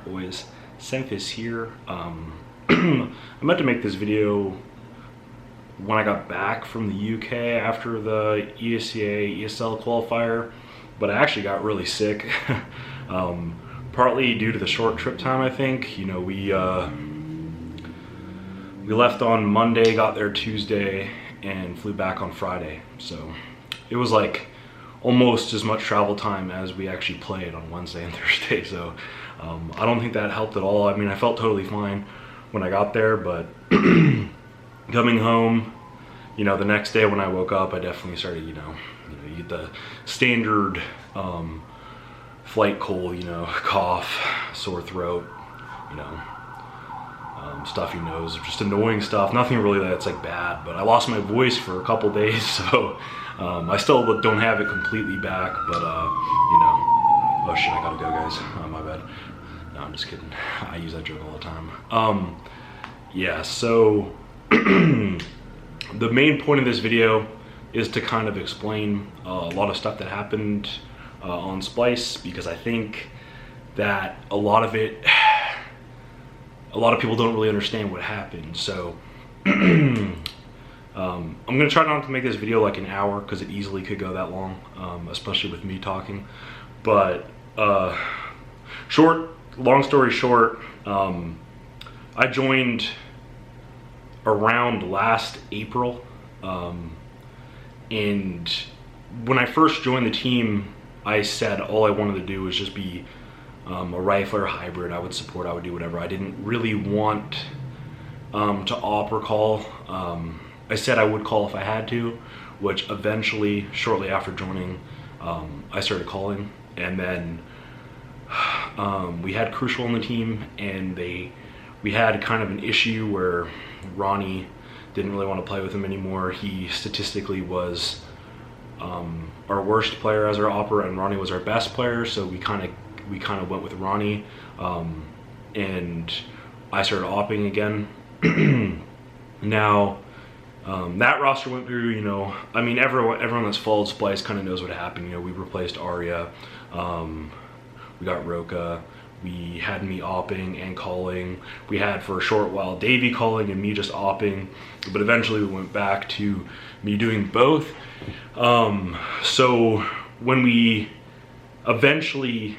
Alright boys, Semphis here. I meant to make this video when I got back from the UK after the ESCA ESL qualifier, but I actually got really sick. Partly due to the short trip time, I think. You know, we left on Monday, got there Tuesday, and flew back on Friday. So it was like almost as much travel time as we actually played on Wednesday and Thursday. So I don't think that helped at all. I mean, I felt totally fine when I got there, but coming home, you know, the next day when I woke up, I definitely started, you get the standard flight cold, cough, sore throat, stuffy nose, just annoying stuff. Nothing really that's like bad, but I lost my voice for a couple days, so I still don't have it completely back, but oh shit, I gotta go, guys. My bad. No, I'm just kidding. I use that joke all the time. Yeah, so the main point of this video is to kind of explain a lot of stuff that happened on Splice, because I think that a lot of people don't really understand what happened. So I'm gonna try not to make this video like an hour, because it easily could go that long, especially with me talking. But long story short, I joined around last April, and when I first joined the team, I said all I wanted to do was just be a rifler hybrid. I would support, I would do whatever. I didn't really want to op or call. I said I would call if I had to, which eventually, shortly after joining, I started calling. And then we had Crucial on the team, and we had kind of an issue where Ronnie didn't really want to play with him anymore. He statistically was our worst player as our opera, and Ronnie was our best player, so we kind of went with Ronnie, and I started opping again. Now that roster went through, I mean, everyone that's followed Splice kind of knows what happened. We replaced Arya, we got Roka, we had me opping and calling. We had for a short while Davey calling and me just opping, but eventually we went back to me doing both. So when we eventually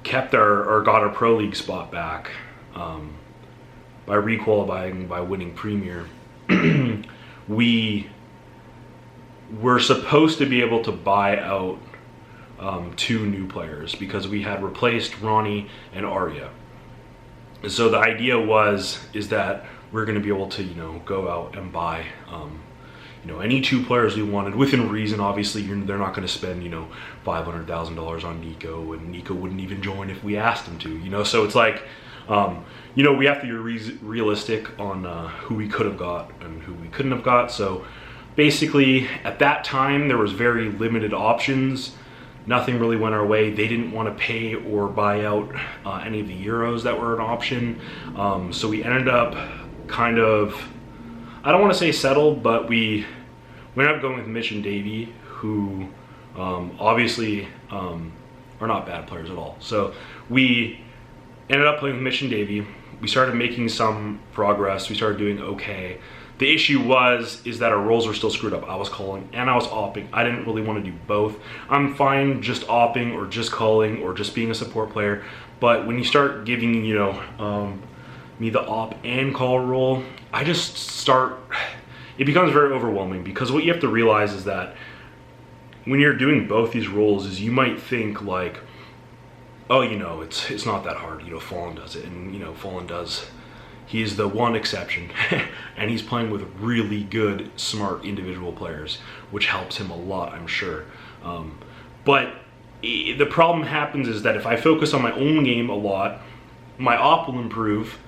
kept got our Pro League spot back by requalifying, by winning Premier, we were supposed to be able to buy out 2 new players, because we had replaced Ronnie and Arya. So the idea is that we're going to be able to go out and buy any 2 players we wanted, within reason. Obviously they're not going to spend $500,000 on Nico, and Nico wouldn't even join if we asked him to. So it's like we have to be realistic on who we could have got and who we couldn't have got. So basically at that time there was very limited options. Nothing really went our way. They didn't want to pay or buy out any of the Euros that were an option. So we ended up kind of, I don't want to say settled, but we ended up going with Mitch and Davey, who obviously are not bad players at all. So we ended up playing with Mitch and Davey. We started making some progress. We started doing okay. The issue is that our roles were still screwed up. I was calling and I was opping. I didn't really want to do both. I'm fine just opping or just calling or just being a support player, but when you start giving me the op and call role, it becomes very overwhelming, because what you have to realize is that when you're doing both these roles is you might think like, oh, it's not that hard, Fallen does it, and Fallen does. He's the one exception, and he's playing with really good, smart individual players, which helps him a lot, I'm sure. But the problem happens is that if I focus on my own game a lot, my op will improve,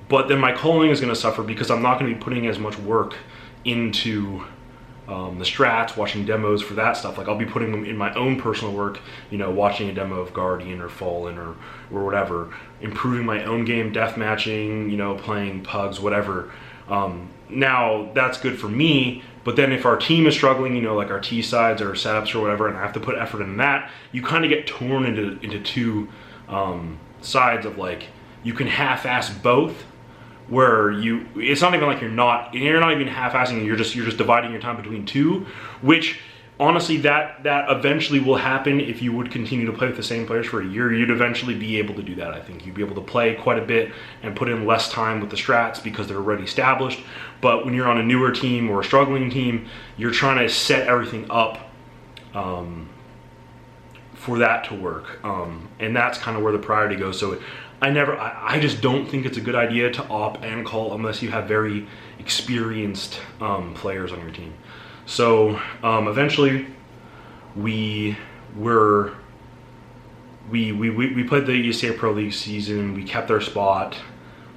but then my calling is going to suffer, because I'm not going to be putting as much work into the strats, watching demos for that stuff. Like, I'll be putting them in my own personal work, watching a demo of Guardian or Fallen or whatever, improving my own game, death matching, playing pugs, whatever. Now that's good for me, but then if our team is struggling, you know, like our T sides or setups or whatever, and I have to put effort in that, you kind of get torn into two sides of like, you can half-ass both, where it's not even like you're not even half-assing, you're just dividing your time between two, which honestly, that eventually will happen if you would continue to play with the same players for a year. You'd eventually be able to do that. I think you'd be able to play quite a bit and put in less time with the strats because they're already established. But when you're on a newer team or a struggling team, you're trying to set everything up for that to work. And that's kind of where the priority goes. So I just don't think it's a good idea to op and call unless you have very experienced players on your team. So eventually we played the ESA Pro League season. We kept our spot.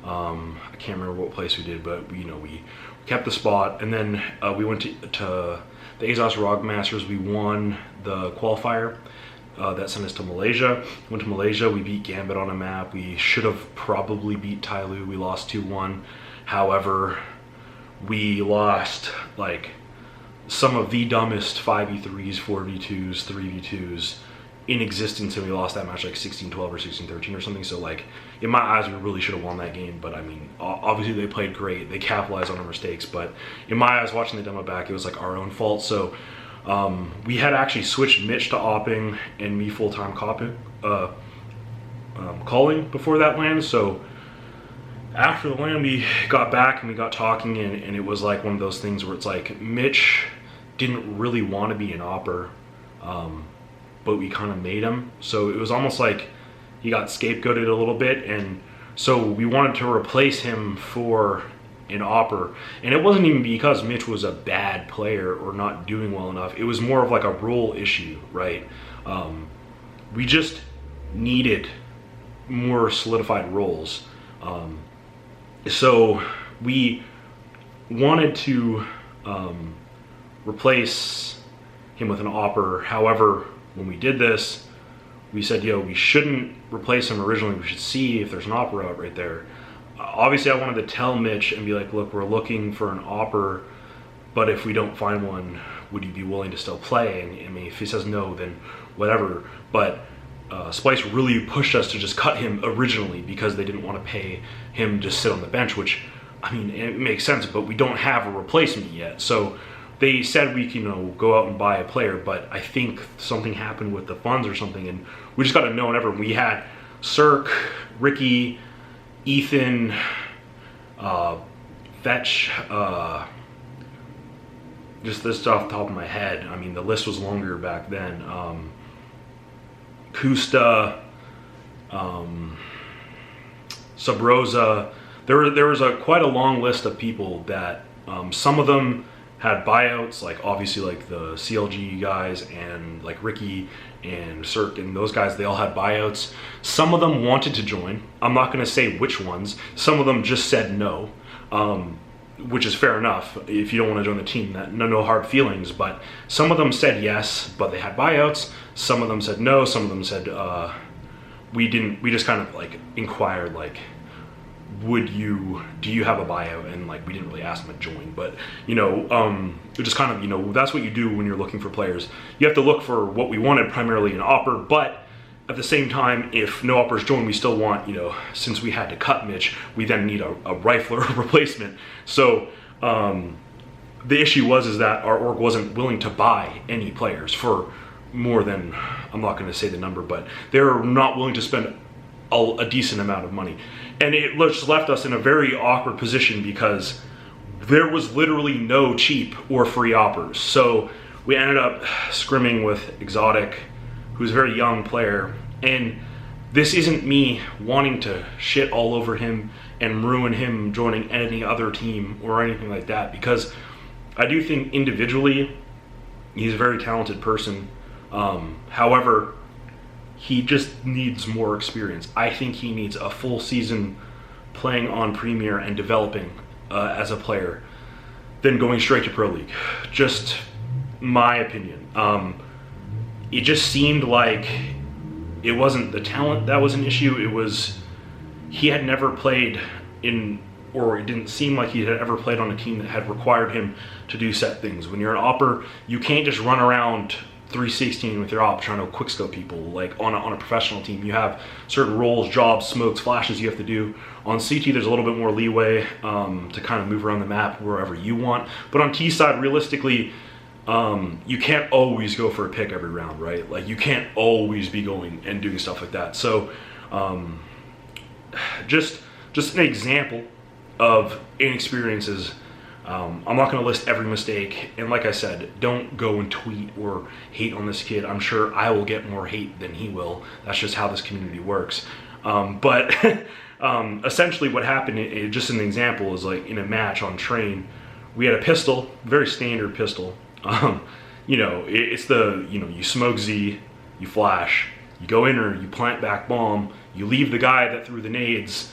I can't remember what place we did, but we kept the spot. And then we went to the Azos Rog Masters. We won the qualifier. That sent us to Malaysia. Went to Malaysia, we beat Gambit on a map. We should have probably beat Tyloo. We lost 2-1. However, we lost like some of the dumbest 5v3s, 4v2s, 3v2s in existence, and we lost that match like 16-12 or 16-13 or something. So like, in my eyes, we really should have won that game, but I mean, obviously they played great. They capitalized on our mistakes, but in my eyes, watching the demo back, it was like our own fault. So we had actually switched Mitch to opping and me full-time calling before that land. So after the land, we got back and we got talking, and it was like one of those things where it's like Mitch didn't really want to be an opper, but we kind of made him. So it was almost like he got scapegoated a little bit, and so we wanted to replace him for an opper. And it wasn't even because Mitch was a bad player or not doing well enough. It was more of like a role issue, right? We just needed more solidified roles. So we wanted to replace him with an opper. However, when we did this, we said, we shouldn't replace him originally. We should see if there's an opper out right there. Obviously, I wanted to tell Mitch and be like, look, we're looking for an opper, but if we don't find one, would you be willing to still play? And I mean, if he says no, then whatever. But Splice really pushed us to just cut him originally because they didn't want to pay him to sit on the bench, which, I mean, it makes sense, but we don't have a replacement yet. So they said we can, go out and buy a player, but I think something happened with the funds or something, and we just got to know whenever. We had Cirque, Ricky, Ethan, Fetch, just this off the top of my head. I mean, the list was longer back then. Kusta, Sabrosa. There was quite a long list of people that some of them had buyouts, like obviously like the CLG guys and like Ricky and Cirque and those guys, they all had buyouts. Some of them wanted to join. I'm not going to say which ones. Some of them just said no, which is fair enough. If you don't want to join the team, no hard feelings. But some of them said yes, but they had buyouts. Some of them said no. Some of them said we didn't. We just kind of like inquired, like, do you have a buyout? And like, we didn't really ask them to join, but it just kind of, that's what you do when you're looking for players. You have to look for what we wanted, primarily an opper, but at the same time, if no oppers join, we still want, since we had to cut Mitch, we then need a rifler replacement. So the issue was that our org wasn't willing to buy any players for more than, I'm not going to say the number, but they're not willing to spend a decent amount of money. And it just left us in a very awkward position because there was literally no cheap or free oppers. So we ended up scrimming with Exotic, who's a very young player. And this isn't me wanting to shit all over him and ruin him joining any other team or anything like that, because I do think individually he's a very talented person. However, he just needs more experience. I think he needs a full season playing on Premier and developing as a player than going straight to Pro League. Just my opinion. It just seemed like it wasn't the talent that was an issue. It was he had never played in or it didn't seem like he had ever played on a team that had required him to do set things. When you're an opper, you can't just run around 316 with your op trying to quickscope people like on a professional team. You have certain roles, jobs, smokes, flashes you have to do. On CT, there's a little bit more leeway to kind of move around the map wherever you want. But on T side, realistically, you can't always go for a pick every round, right? Like you can't always be going and doing stuff like that. So just an example of inexperiences. I'm not going to list every mistake, and like I said, don't go and tweet or hate on this kid. I'm sure I will get more hate than he will. That's just how this community works. But essentially what happened, just an example, is like in a match on train, we had a pistol, very standard pistol. You know, it's the, you know, you smoke Z, you flash, you go inner, you plant back bomb, you leave the guy that threw the nades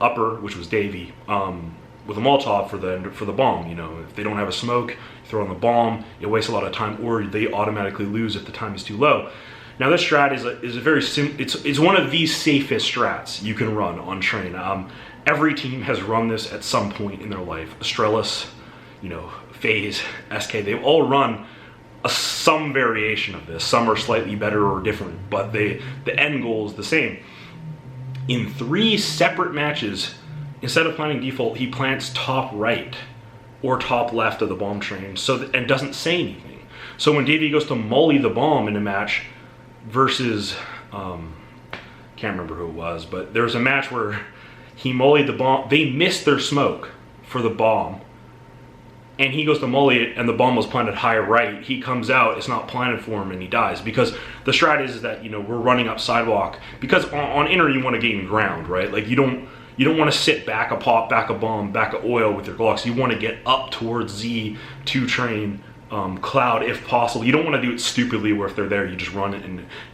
upper, which was Davey, with a Molotov for the bomb. You know, if they don't have a smoke, throw on the bomb, it wastes a lot of time, or they automatically lose if the time is too low. Now this strat is a very it's one of the safest strats you can run on train. Every team has run this at some point in their life. Astralis, you know, FaZe, SK, they've all run some variation of this. Some are slightly better or different, but the end goal is the same. In 3 separate matches, instead of planting default, he plants top right or top left of the bomb train, and doesn't say anything. So when Davey goes to molly the bomb in a match versus, can't remember who it was, but there was a match where he mollied the bomb. They missed their smoke for the bomb, and he goes to molly it, and the bomb was planted high right. He comes out, it's not planted for him, and he dies. Because the strat is that, you know, we're running up sidewalk. Because on inner, you want to gain ground, right? Like, you don't want to sit back a pop, back a bomb, back a oil with your Glocks. You want to get up towards Z, to train, cloud if possible. You don't want to do it stupidly where if they're there, you just run it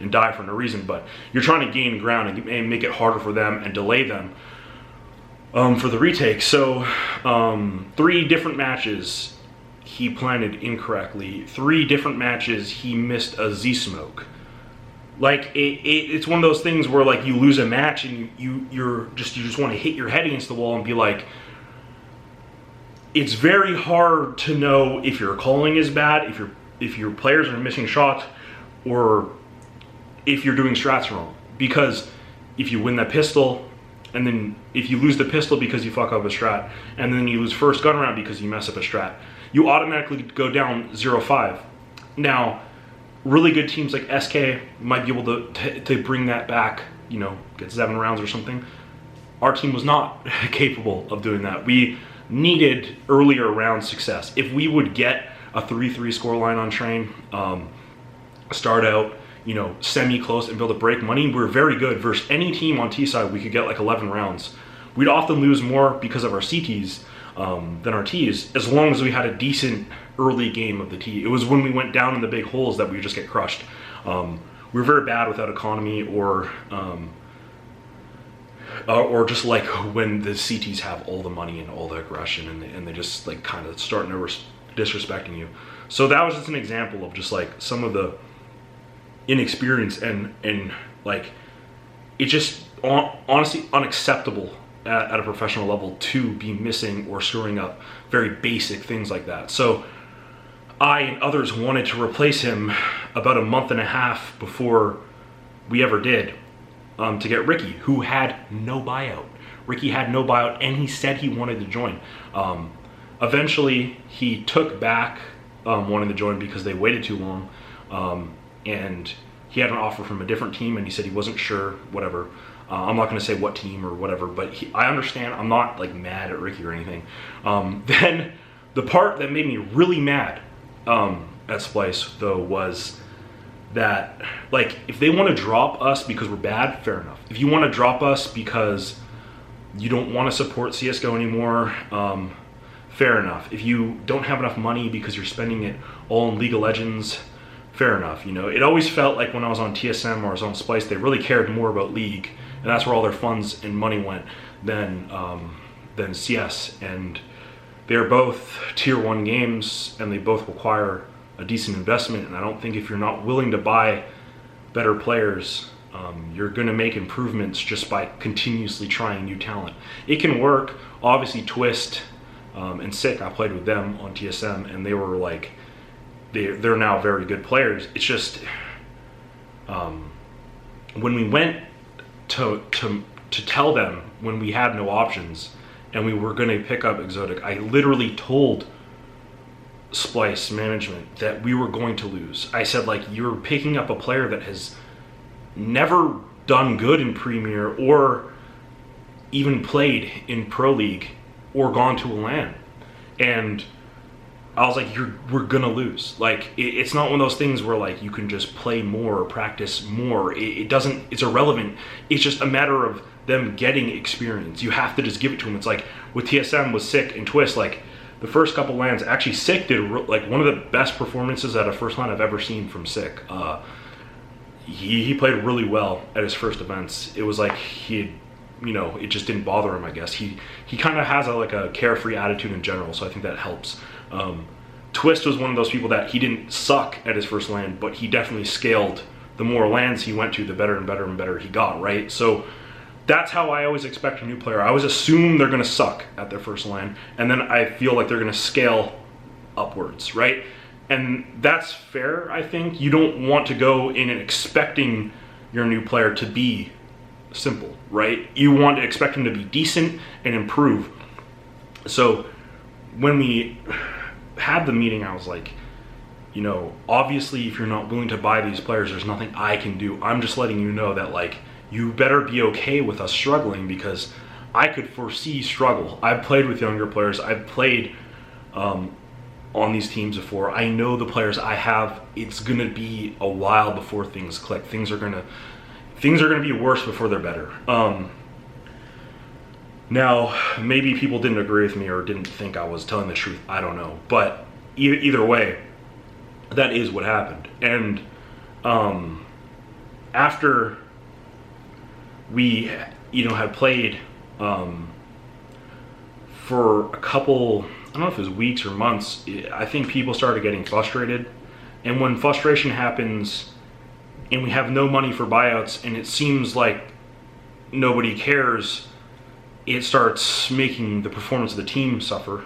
and die for no reason. But you're trying to gain ground and make it harder for them and delay them. For the retake. So 3 different matches he planted incorrectly. 3 different matches he missed a Z smoke. Like it's one of those things where like you lose a match and you just want to hit your head against the wall and be like, it's very hard to know if your calling is bad, if your players are missing shots, or if you're doing strats wrong. Because if you win that pistol, and then if you lose the pistol because you fuck up a strat, and then you lose first gun round because you mess up a strat, you automatically go down 0-5. Now, really good teams like SK might be able to bring that back, you know, get 7 rounds or something. Our team was not capable of doing that. We needed earlier round success. If we would get a 3-3 scoreline on train, start out, you know, semi-close and be able to break money, we're very good. Versus any team on T side, we could get like 11 rounds. We'd often lose more because of our CTs than our Ts, as long as we had a decent early game of the T. It was when we went down in the big holes that we would just get crushed. We were very bad without economy or just like when the CTs have all the money and all the aggression and they just like kind of starting to disrespecting you. So that was just an example of just like some of the inexperience and like it's just honestly unacceptable at a professional level to be missing or screwing up very basic things like that. So I and others wanted to replace him about a month and a half before we ever did, to get Ricky, who had no buyout. Ricky had no buyout, and he said he wanted to join. Eventually he took back wanting to join because they waited too long. And he had an offer from a different team, and he said he wasn't sure, whatever. I'm not going to say what team or whatever, but I understand. I'm not like mad at Ricky or anything. Then the part that made me really mad at Splice, though, was that like if they want to drop us because we're bad, fair enough. If you want to drop us because you don't want to support CSGO anymore, fair enough. If you don't have enough money because you're spending it all in League of Legends, fair enough. You know, it always felt like when I was on TSM or I was on Splice, they really cared more about League, and that's where all their funds and money went than CS. And they're both tier 1 games, and they both require a decent investment. And I don't think if you're not willing to buy better players You're going to make improvements just by continuously trying new talent. It can work. Obviously, Twist and Sick, I played with them on TSM, and they were like, they're now very good players. It's just when we went to tell them when we had no options and we were going to pick up Exotic, I literally told Splyce management that we were going to lose. I said, like, you're picking up a player that has never done good in Premier or even played in Pro League or gone to a LAN. And I was like, we're gonna lose. Like, it's not one of those things where like you can just play more or practice more. It's irrelevant. It's just a matter of them getting experience. You have to just give it to them. It's like with TSM, with Sick and Twist, like the first couple LANs, actually Sick did like one of the best performances at a first LAN I've ever seen from Sick. He played really well at his first events. It was like it just didn't bother him, I guess. He kind of has a carefree attitude in general, so I think that helps. Twist was one of those people that he didn't suck at his first LAN, but he definitely scaled. The more LANs he went to, the better and better and better he got, right? So that's how I always expect a new player. I always assume they're going to suck at their first LAN, and then I feel like they're going to scale upwards, right? And that's fair, I think. You don't want to go in and expecting your new player to be simple, right? You want to expect him to be decent and improve. So when we had the meeting, I was like, obviously if you're not willing to buy these players, there's nothing I can do. I'm just letting you know that, like, you better be okay with us struggling, because I could foresee struggle. I've played with younger players. I've played on these teams before. I know the players I have. It's gonna be a while before things click. Things are gonna be worse before they're better. Now, maybe people didn't agree with me or didn't think I was telling the truth. I don't know. But either way, that is what happened. And after we, had played for a couple, I don't know if it was weeks or months, I think people started getting frustrated. And when frustration happens and we have no money for buyouts and it seems like nobody cares, it starts making the performance of the team suffer.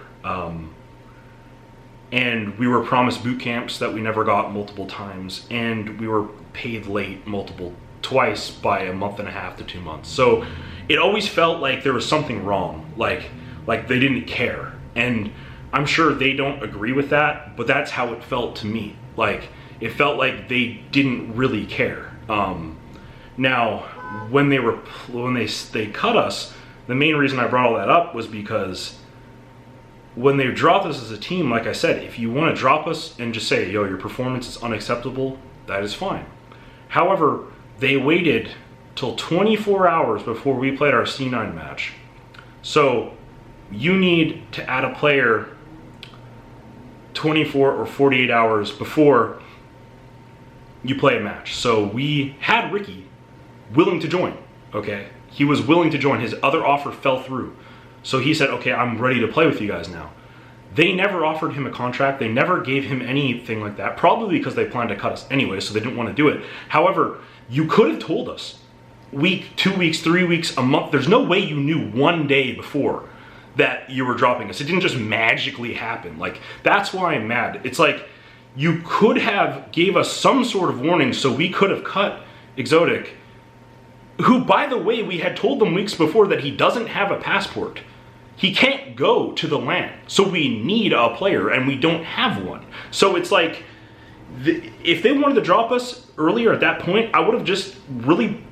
And we were promised boot camps that we never got multiple times, and we were paid late twice by a month and a half to 2 months. So it always felt like there was something wrong, like they didn't care. And I'm sure they don't agree with that, but that's how it felt to me. Like, it felt like they didn't really care. Now, when they cut us, the main reason I brought all that up was because when they dropped us as a team, like I said, if you want to drop us and just say, yo, your performance is unacceptable, that is fine. However, they waited till 24 hours before we played our C9 match. So you need to add a player 24 or 48 hours before you play a match. So we had Ricky willing to join, okay? He was willing to join. His other offer fell through. So he said, okay, I'm ready to play with you guys now. They never offered him a contract. They never gave him anything like that, probably because they planned to cut us anyway, so they didn't want to do it. However, you could have told us week, 2 weeks, 3 weeks, a month. There's no way you knew one day before that you were dropping us. It didn't just magically happen. Like, that's why I'm mad. It's like, you could have gave us some sort of warning so we could have cut Exotic, who, by the way, we had told them weeks before that he doesn't have a passport. He can't go to the LAN. So we need a player, and we don't have one. So it's like, if they wanted to drop us earlier at that point, I would have just really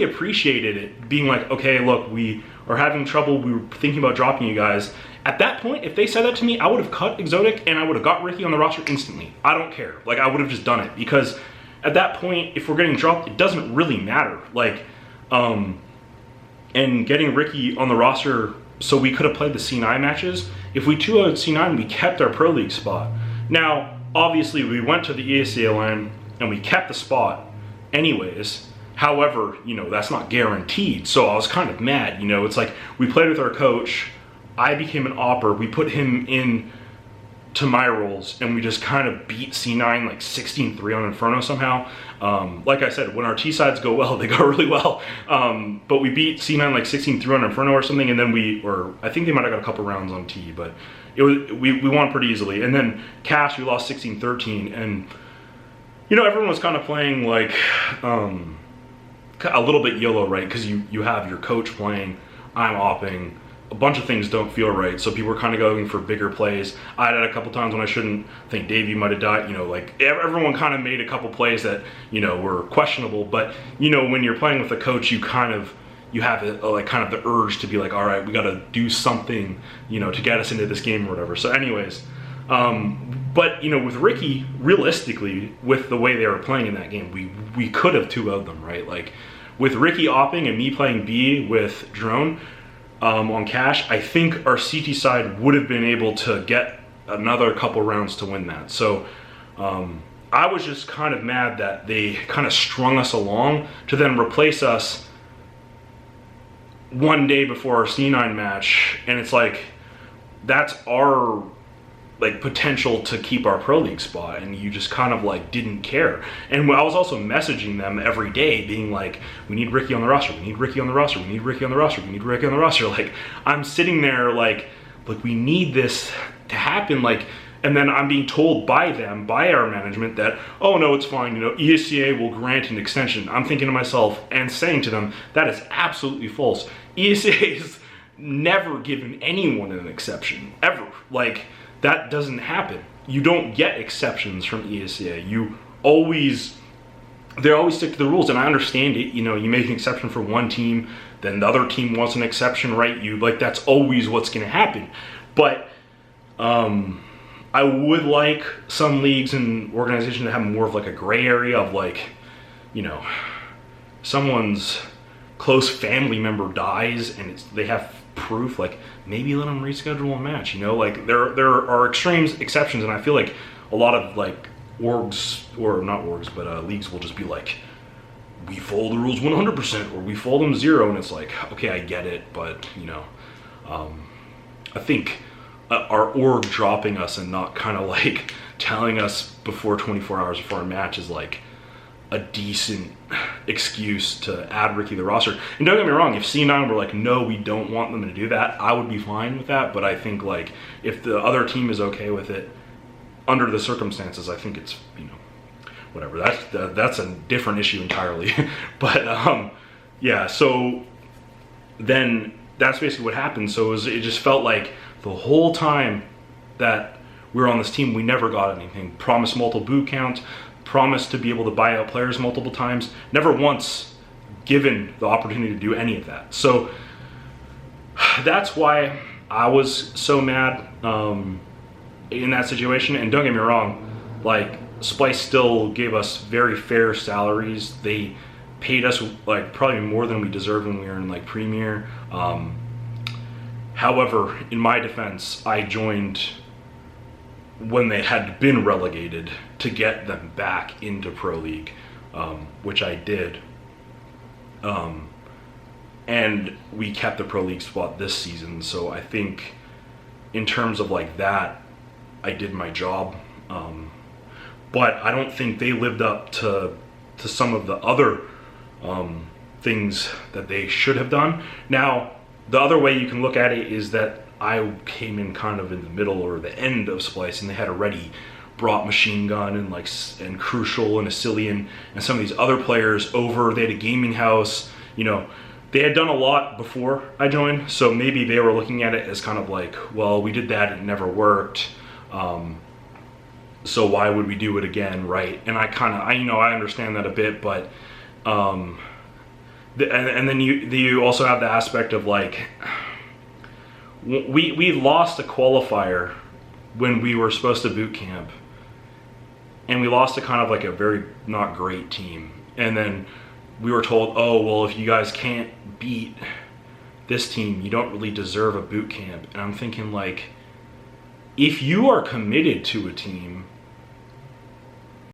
appreciated it, being like, okay, look, we are having trouble. We were thinking about dropping you guys. At that point, if they said that to me, I would have cut Exotic, and I would have got Ricky on the roster instantly. I don't care. Like, I would have just done it, because at that point, if we're getting dropped, it doesn't really matter. Like, and getting Ricky on the roster so we could have played the C9 matches. If we 2-0'd C9, we kept our Pro League spot. Now, obviously, we went to the ESCLN and we kept the spot anyways. However, that's not guaranteed. So I was kind of mad. It's like we played with our coach. I became an opper. We put him in to my rules, and we just kind of beat C9 like 16-3 on Inferno somehow. Like I said, when our T sides go well, they go really well. But we beat C9 like 16-3 on Inferno or something, and then I think they might have got a couple rounds on T, but we won pretty easily. And then Cash, we lost 16-13, and you know, everyone was kind of playing like a little bit YOLO, right? Because you have your coach playing, I'm opping. A bunch of things don't feel right, so people were kind of going for bigger plays. I had a couple times when I shouldn't. I think Davey might have died. You know, like everyone kind of made a couple plays that, you know, were questionable. But you know, when you're playing with a coach, you have like kind of the urge to be like, all right, we got to do something, you know, to get us into this game or whatever. So, anyways, but you know, with Ricky, realistically, with the way they were playing in that game, we could have 2-0'd them, right? Like with Ricky opping and me playing B with Drone. On Cash, I think our CT side would have been able to get another couple rounds to win that. So I was just kind of mad that they kind of strung us along to then replace us one day before our C9 match, and it's like that's our like potential to keep our Pro League spot, and you just kind of like didn't care. And I was also messaging them every day being like, we need Ricky on the roster, we need Ricky on the roster, we need Ricky on the roster, we need Ricky on the roster. Like I'm sitting there like we need this to happen, like, and then I'm being told by them, by our management, that, oh no, it's fine, you know, ESCA will grant an extension. I'm thinking to myself and saying to them, that is absolutely false. ESCA has never given anyone an exception, ever. Like, that doesn't happen. You don't get exceptions from ESCA. They always stick to the rules, and I understand it. You know, you make an exception for one team, then the other team wants an exception, right? That's always what's going to happen. But I would like some leagues and organizations to have more of like a gray area of like, you know, someone's close family member dies and they have proof, like maybe let them reschedule a match, you know, like there are exceptions, and I feel like a lot of like orgs, or not orgs, but leagues will just be like, we follow the rules 100% or we follow them 0, and it's like, okay, I get it, but you know, I think our org dropping us and not kind of like telling us before 24 hours before a match is like a decent excuse to add Ricky to the roster. And don't get me wrong, if C9 were like, no, we don't want them to do that, I would be fine with that. But I think like if the other team is okay with it under the circumstances, I think it's, you know, whatever. That's a different issue entirely. But yeah, so then that's basically what happened. So it just felt like the whole time that we were on this team, we never got anything. Promised multiple boot counts, promised to be able to buy out players multiple times, never once given the opportunity to do any of that. So that's why I was so mad in that situation. And don't get me wrong, like Splice still gave us very fair salaries. They paid us like probably more than we deserved when we were in like Premier. However, in my defense, I joined when they had been relegated to get them back into Pro League, which I did. And we kept the Pro League spot this season. So I think in terms of like that, I did my job. But I don't think they lived up to some of the other things that they should have done. Now, the other way you can look at it is that I came in kind of in the middle or the end of Splice, and they had already brought Machine Gun and Crucial and Asilian and some of these other players over. They had a gaming house, you know, they had done a lot before I joined, so maybe they were looking at it as kind of like, well, we did that, it never worked, so why would we do it again, right? And I understand that a bit, but and then you also have the aspect of like, we lost a qualifier when we were supposed to boot camp, and we lost to kind of like a very not great team, and then we were told, oh well, if you guys can't beat this team, you don't really deserve a boot camp. And I'm thinking like, if you are committed to a team